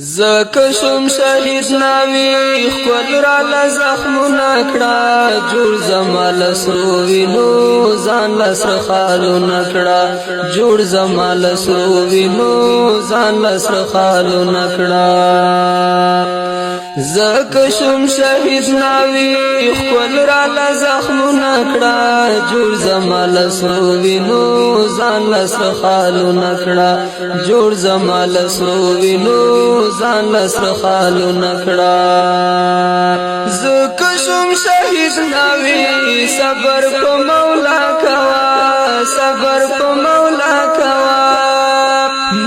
زکشم شهید ناوی خپل را لزخم نکړه جوړ زمال سرو وینو ځان لسر خالو نکړه جوړ زمال سرو وینو ځان لسر خالو نکړه زکشم شهید ناوی خپل را لزخم نکړه جوړ زمال سرو وینو ځان لسر خالو نکړه جوړ زمال سرو وینو ځان لسر خالو نکړه زکشم شهید ناوی صبر په مولا کوا صبر په مولا کوا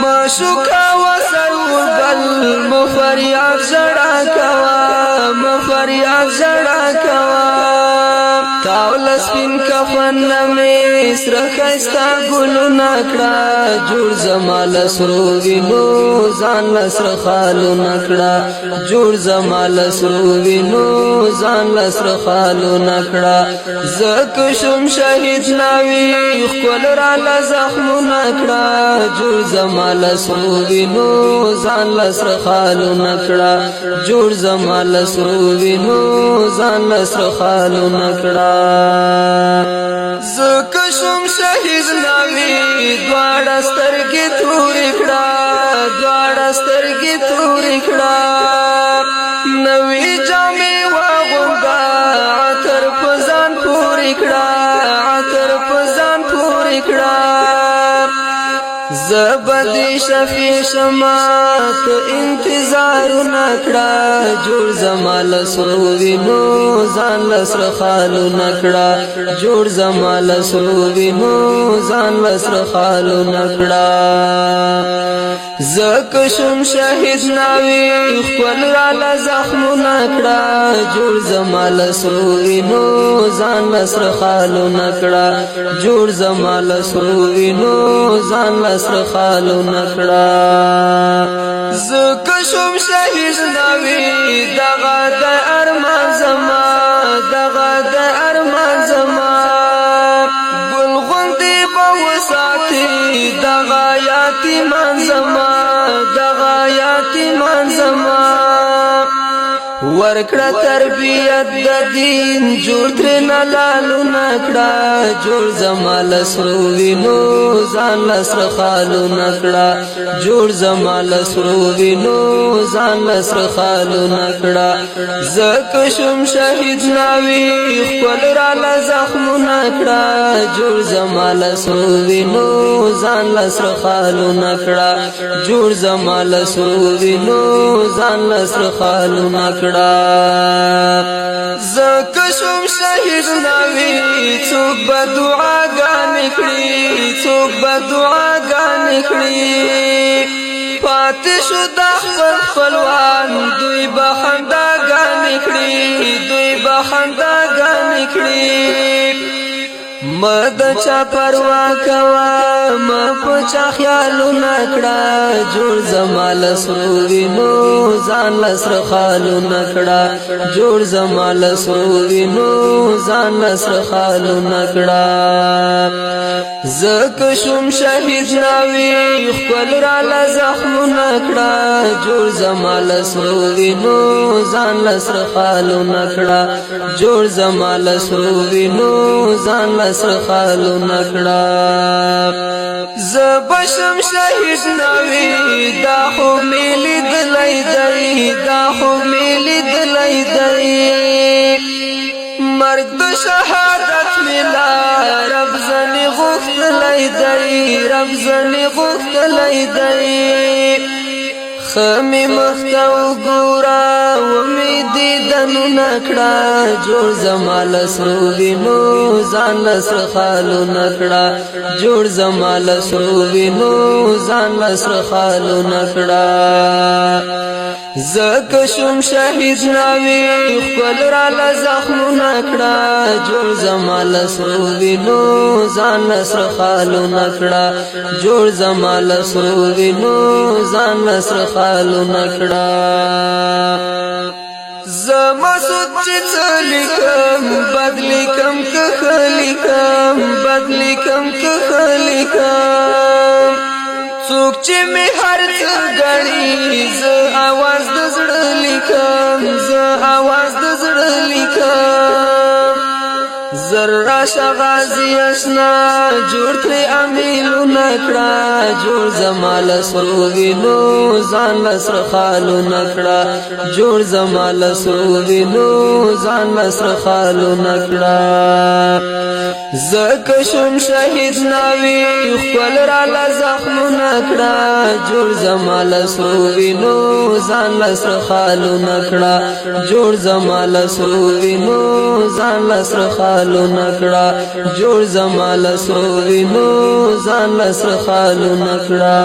مشوکا وسرور بل مفریاد زړه کوا مفریاد زړه کوا تاول سپین کفن نمی سر خستا گلو نکړه جوړ زمال سرو وینو ځان لسر خالو نکړه جوړ زمال سرو وینو ځان لسر خالو نکړه زکشم شهید ناوی خپل را لزخم نکړه جوړ زمال سرو وینو ځان لسر خالو نکړه جوړ زمال سرو وینو ځان لسر خالو نکړه زکشم شهید ناوی دواړه سترګې تورې کړه دواړه سترګې تورې کړه نوې جامې واغونده عطر په ځان پورې کړه عطر په ځان پورې کړه زبدی شفیع شمات انتظار نکړه جوړ زمال سرو وینو ځان لسر خالو نکړه جوړ زمال سرو وینو ځان لسر خالو نکړه زکشم شهید ناوی خپل را لزخم نکړه جوړ زمال سرو وینو ځان لسر خالو نکړه جوړ زمال سرو وینو ځان لسر خالو نکړه زکشم شهید ناوی دغه د ارمان زما دغه د ارمان زما ګل غوندې به وساتي دغه یتیمان زما دغه یتیمان زما ورکړه تربیت د دین جوړ ترنه لالو نکړه جوړ زمال سرو وینو ځان لسر خالو نکړه جوړ زمال سرو وینو ځان لسر خالو نکړه زکشم شهید ناوی خپل را لزخم نکړه جوړ زمال سرو وینو ځان لسر خالو نکړه جوړ زمال سرو وینو ځان لسر خالو نکړه زکشم شهید ناوی څوک به دعاګانې کړي څوک به دعاګانې کړي پاتې شو د خپل خپلوان دوی به خنداګانې کړي دوی به خنداګانې کړي مد چا پروا کوا ما پچا خیالو نکړه جوړ زمال سرو وینو ځان لسر خالو نکړه جوړ زمال سرو وینو ځان لسر خالو نکړه زکشم شهید ناوی خپل را لزخم نکړه جوړ زمال سرو وینو ځان لسر خالو نکړه جوړ زمال سرو وینو ځان لسر خالو نکړه زبشم شهید ناوی دا خو میلی دلی دی دا خو میلی دلی دی مرگ د شهادت ملا رب زنی غفتلی دی رب زنی غفتلی دی خمی مختو گورا ومیدی دنو نکڑا جوڑ زمال سرو وینو ځان لسر خالو نکڑا جوڑ زمال سرو وینو ځان لسر خالو نکڑا زکشم شهید ناوی خپل را لزخم نکړه جوړ زمال سرو وینو ځان لسر خالو نکړه جوړ زمال سرو وینو ځان لسر خالو نکړه زما سوچ چلیکم بدلیکم کخلیکم بدلیکم کخلیکم څوک چې می هر څه غړي ز لیکم زه आवाज د زړه لیکم ذره شغازی اشنا جوړ تری امیلو نکړه جوړ زمال سرو وینو ځان لسر خالو نکړه جوړ زمال سرو وینو ځان لسر خالو نکړه زکه شم شهید ناوی خپل را لزخم نکړه جوړ زمال سرو وینو ځان لسر خالو نکړه جوړ زمال سرو وینو ځان لسر خالو نکړه جوړ زمال سرو وینو ځان لسر خالو نکړه